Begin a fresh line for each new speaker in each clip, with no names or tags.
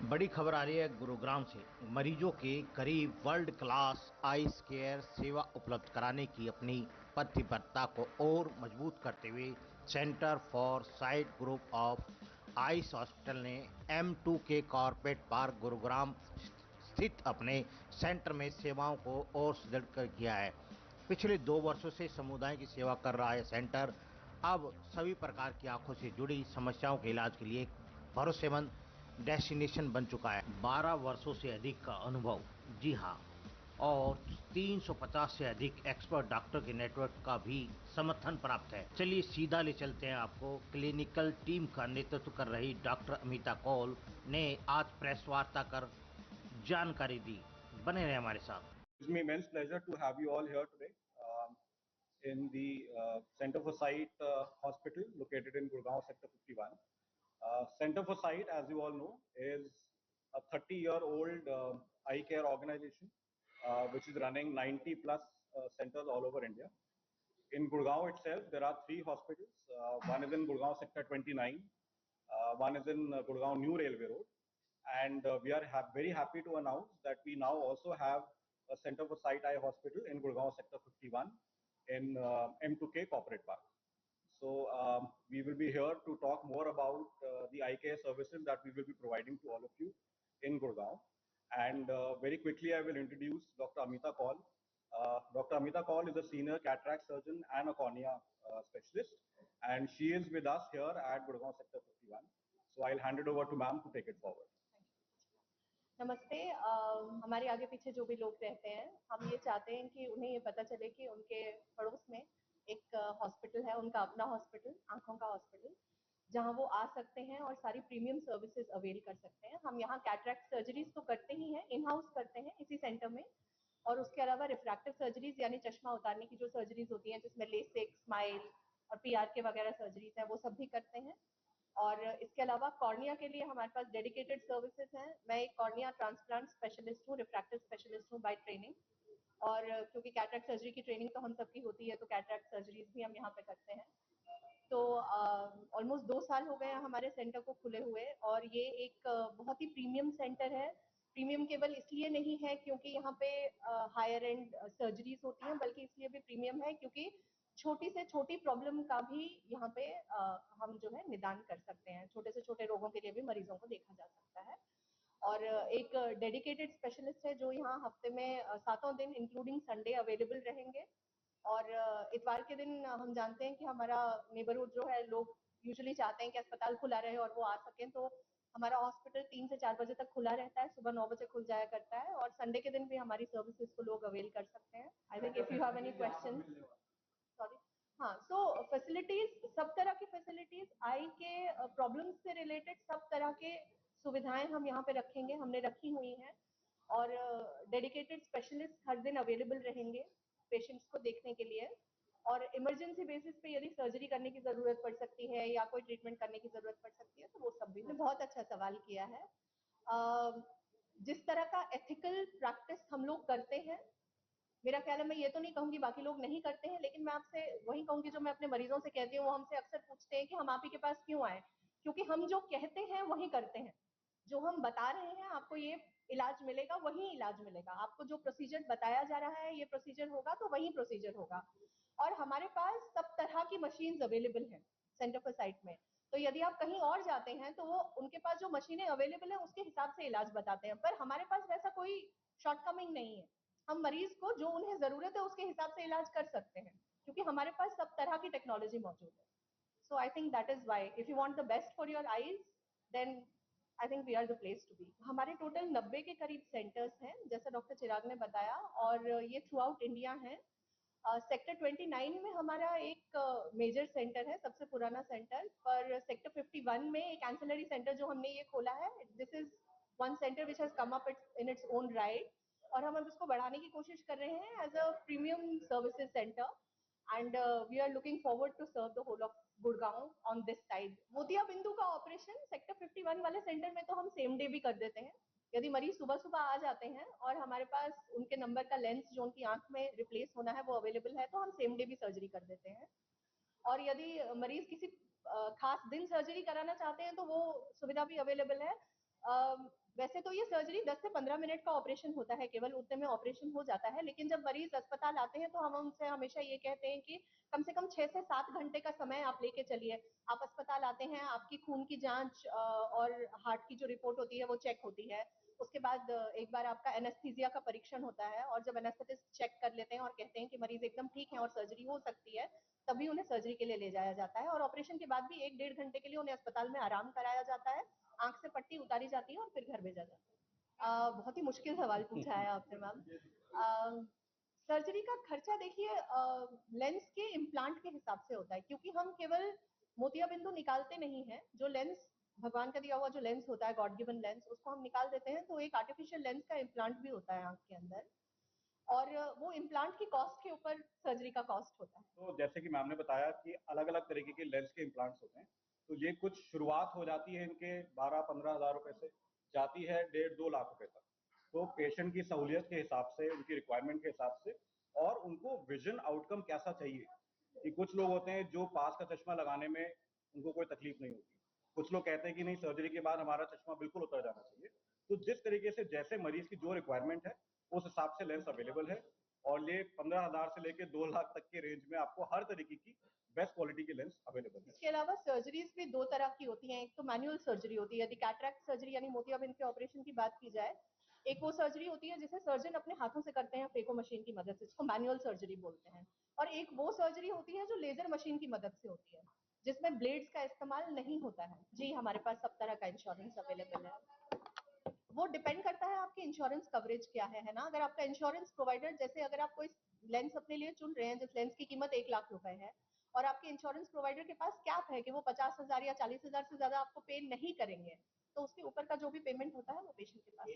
बड़ी खबर आ रही है गुरुग्राम से। मरीजों के करीब वर्ल्ड क्लास आइस केयर सेवा उपलब्ध कराने की अपनी प्रतिबद्धता को और मजबूत करते हुए centre for site group of ice hospital ने M2K कॉर्पोरेट पार्क गुरुग्राम स्थित अपने सेंटर में सेवाओं को और सुदृढ़ कर किया है। पिछले 2 वर्षों से समुदाय की सेवा कर रहा है सेंटर अब सभी प्रकार की आंखों से जुड़ी समस्याओं के इलाज के लिए एक भरोसेमंद डेस्टिनेशन बन चुका है। 12 वर्षों से अधिक का अनुभव, जी हाँ, और 350 से अधिक एक्सपर्ट डॉक्टर के नेटवर्क का भी समर्थन प्राप्त है। चलिए सीधा ले चलते हैं आपको। क्लिनिकल टीम का नेतृत्व कर रही डॉक्टर अमिता कौल ने आज प्रेस वार्ता कर जानकारी दी। बने रहे हमारे साथ।
It's my immense pleasure to have you all here today in the Center for Sight Hospital located in Gurgaon Sector 51. Center for Sight, as you all know, is a 30-year-old eye care organization which is running 90 plus centers all over India. In Gurgaon itself, there are 3 hospitals. One is in Gurgaon Sector 29, one is in Gurgaon New Railway Road, and we are very happy to announce that we now also have a Center for Sight Eye Hospital in Gurgaon Sector 51 in M2K Corporate Park. So we will be here to talk more about the eye care services that we will be providing to all of you in Gurgaon. And very quickly, I will introduce Dr. Amita Kaul. Dr. Amita Kaul is a senior cataract surgeon and a cornea specialist, and she is with us here at Gurgaon Sector 51. So I'll hand it over to ma'am to take it forward.
नमस्ते। हमारे आगे पीछे जो भी लोग रहते हैं, हम ये चाहते हैं कि उन्हें ये पता चले कि उनके पड़ोस में एक हॉस्पिटल है, उनका अपना हॉस्पिटल, आंखों का हॉस्पिटल, जहां वो आ सकते हैं और सारी प्रीमियम सर्विसेज अवेल कर सकते हैं। हम यहाँ कैटरैक्ट सर्जरीज तो करते ही हैं, इन हाउस करते हैं इसी सेंटर में, और उसके अलावा रिफ्रैक्टिव सर्जरीज यानी चश्मा उतारने की जो सर्जरीज होती हैं जिसमें लेसिक, स्माइल और PRK वगैरह सर्जरीज हैं, वो सब भी करते हैं। और इसके अलावा कॉर्निया के लिए हमारे पास डेडिकेटेड सर्विसेज हैं। मैं एक कॉर्निया ट्रांसप्लांट स्पेशलिस्ट हूँ, रिफ्रैक्टिव स्पेशलिस्ट हूँ बाय ट्रेनिंग, और क्योंकि कैटरैक्ट सर्जरी की ट्रेनिंग तो हम सबकी होती है, तो कैटरैक्ट सर्जरीज भी हम यहाँ पे करते हैं। तो ऑलमोस्ट 2 साल हो गए हैं हमारे सेंटर को खुले हुए, और ये एक बहुत ही प्रीमियम सेंटर है। प्रीमियम केवल इसलिए नहीं है क्योंकि यहाँ पे हायर एंड सर्जरीज होती हैं, बल्कि इसलिए भी प्रीमियम है क्योंकि छोटी से छोटी प्रॉब्लम का भी यहाँ पे हम जो है निदान कर सकते हैं। छोटे से छोटे रोगों के लिए भी मरीजों को देखा जा सकता है। और एक डेडिकेटेड स्पेशलिस्ट है जो यहाँ हफ्ते में 7 दिन इंक्लूडिंग संडे अवेलेबल रहेंगे। और इतवार के दिन हम जानते हैं कि हमारा नेबरहुड जो है, लोग यूजुअली चाहते हैं कि अस्पताल खुला रहे और वो आ सकें, तो हमारा हॉस्पिटल 3 से 4 बजे तक खुला रहता है, सुबह 9 बजे खुल जाया करता है, और संडे के दिन भी हमारी सर्विसेज को लोग अवेल कर सकते हैं। I think if you have any question. Sorry. हाँ, सो फैसिलिटीज, सब तरह की फैसिलिटीज, आई के प्रॉब्लम्स से रिलेटेड सब तरह के सुविधाएं हम यहाँ पे रखेंगे, हमने रखी हुई हैं। और डेडिकेटेड स्पेशलिस्ट हर दिन अवेलेबल रहेंगे पेशेंट्स को देखने के लिए। और इमरजेंसी बेसिस पे यदि सर्जरी करने की जरूरत पड़ सकती है या कोई ट्रीटमेंट करने की जरूरत पड़ सकती है, तो वो सब भी। बहुत अच्छा सवाल किया है। जिस तरह का एथिकल प्रैक्टिस हम लोग करते हैं, मेरा ख्याल है, मैं ये तो नहीं कहूंगी बाकी लोग नहीं करते हैं, लेकिन मैं आपसे वही कहूंगी जो मैं अपने मरीजों से कहती हूँ। वो हमसे अक्सर पूछते हैं कि हम आप ही के पास क्यों आए, क्योंकि हम जो कहते हैं वही करते हैं। जो हम बता रहे हैं आपको ये इलाज मिलेगा, वही इलाज मिलेगा। आपको जो प्रोसीजर बताया जा रहा है, ये प्रोसीजर होगा तो वही प्रोसीजर होगा। और हमारे पास सब तरह की मशीन्स अवेलेबल हैं सेंटर फॉर साइट में। तो यदि आप कहीं और जाते हैं तो वो उनके पास जो मशीनें अवेलेबल हैं उसके हिसाब से इलाज बताते हैं, पर हमारे पास वैसा कोई शॉर्टकमिंग नहीं है। हम मरीज को जो उन्हें जरूरत है उसके हिसाब से इलाज कर सकते हैं, क्योंकि हमारे पास सब तरह की टेक्नोलॉजी मौजूद है। So I think that is why if you want the best for your eyes, then I think we are the place to be. हमारे टोटल 90 के करीब सेंटर्स हैं, जैसा डॉक्टर चिराग ने बताया, और ये थ्रू आउट इंडिया है। सेक्टर 29 में हमारा एक मेजर सेंटर है, सबसे पुराना सेंटर, पर सेक्टर 51 में एक एंसिलरी सेंटर जो हमने ये खोला है, this is one centre which has come up in its own right, और हम अब इसको बढ़ाने की कोशिश कर रहे हैं as a premium services centre, and we are looking forward to serve the whole of Gurgaon on this side. मोतिया बिंदु का ऑपरेशन सेक्टर 51 वाले सेंटर में तो हम सेम डे भी कर देते हैं। यदि मरीज सुबह सुबह आ जाते हैं और हमारे पास उनके नंबर का लेंस जो उनकी आंख में रिप्लेस होना है वो अवेलेबल है, तो हम सेम डे भी सर्जरी कर देते हैं। और यदि मरीज किसी खास दिन सर्जरी कराना चाहते हैं तो वो सुविधा भी अवेलेबल है। वैसे तो ये सर्जरी 10 से 15 मिनट का ऑपरेशन होता है, केवल उतने में ऑपरेशन हो जाता है, लेकिन जब मरीज अस्पताल आते हैं तो हम उनसे हमेशा ये कहते हैं कि कम से कम 6 से 7 घंटे का समय आप लेके चलिए। आप अस्पताल आते हैं, आपकी खून की जांच और हार्ट की जो रिपोर्ट होती है वो चेक होती है। उसके बाद एक बार आपका एनेस्थीसिया का परीक्षण होता है, और जब एनेस्थेटिस्ट चेक कर लेते हैं और कहते हैं कि मरीज एकदम ठीक है और सर्जरी हो सकती है, तभी उन्हें सर्जरी के लिए ले जाया जाता है। और ऑपरेशन के बाद भी 1-1.5 घंटे के लिए उन्हें अस्पताल में आराम कराया जाता है, आंख से पट्टी उतारी जाती है और फिर घर भेजा जाता है। बहुत ही मुश्किल सवाल पूछा है आपने मैम। सर्जरी का खर्चा देखिए लेंस के इम्प्लांट के हिसाब से होता है, क्योंकि हम केवल मोतियाबिंदु निकालते नहीं है। जो लेंस भगवान का दिया हुआ जो लेंस होता है, गॉड गिवन लेंस, उसको हम निकाल देते हैं, तो एक आर्टिफिशियल लेंस का इम्प्लांट भी होता है आंख के अंदर, और वो इम्प्लांट की कॉस्ट के ऊपर सर्जरी का कॉस्ट होता है।
तो जैसे कि मैम ने बताया कि अलग अलग तरीके के लेंस के इम्प्लांट्स होते हैं, तो ये कुछ शुरुआत हो जाती है इनके 12-15 हज़ार रुपए से, जाती है 1.5-2 लाख रुपए तक। तो पेशेंट की सहूलियत के हिसाब से, उनकी रिक्वायरमेंट के हिसाब से, और उनको विजन आउटकम कैसा चाहिए, कि कुछ लोग होते हैं जो पास का चश्मा लगाने में उनको कोई तकलीफ नहीं होती, कुछ लोग कहते हैं कि नहीं सर्जरी के बाद हमारा चश्मा बिल्कुल उतर जाना चाहिए। तो जिस तरीके से जैसे मरीज की जो रिक्वायरमेंट है उस हिसाब से लेंस अवेलेबल है, और ये 15,000 से लेकर 2 लाख तक के रेंज में आपको हर तरीके की बेस्ट क्वालिटी के लेंस अवेलेबल है।
इसके अलावा सर्जरीज भी 2 तरह की होती हैं। एक तो मैनुअल सर्जरी होती है, यदि कैटरैक्ट सर्जरी यानी मोतियाबिंद के ऑपरेशन की बात की जाए, एक वो सर्जरी होती है जिसे सर्जन अपने हाथों से करते हैं फेको मशीन की मदद से, जिसको मैनुअल सर्जरी बोलते हैं। और एक वो सर्जरी होती है जो लेजर मशीन की मदद से होती है, जिसमें ब्लेड्स का इस्तेमाल नहीं होता है। जी, हमारे पास सब तरह का इंश्योरेंस अवेलेबल है। वो डिपेंड करता है आपकी इंश्योरेंस कवरेज क्या है ना। अगर आपका इंश्योरेंस प्रोवाइडर, जैसे अगर आप कोई लेंस अपने लिए चुन रहे हैं जिस लेंस की कीमत 1 लाख रुपए है, और आपके इंश्योरेंस प्रोवाइडर के पास कैप है कि वो 50,000 या 40,000 से ज्यादा आपको पे नहीं करेंगे, तो उसके ऊपर का जो भी पेमेंट होता है वो पेशेंट के पास।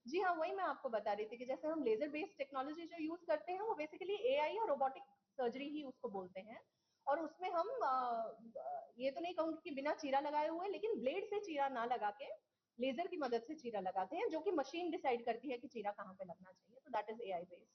जी हाँ, वही मैं आपको बता रही थी कि जैसे हम लेजर बेस्ड टेक्नोलॉजी जो यूज करते हैं वो बेसिकली एआई और रोबोटिक सर्जरी ही उसको बोलते हैं। और उसमें हम ये तो नहीं कहूंगी कि बिना चीरा लगाए हुए, लेकिन ब्लेड से चीरा ना लगा के लेजर की मदद से चीरा लगाते हैं, जो कि मशीन डिसाइड करती है कि चीरा कहाँ पे लगना चाहिए। तो दैट इज एआई बेस्ड।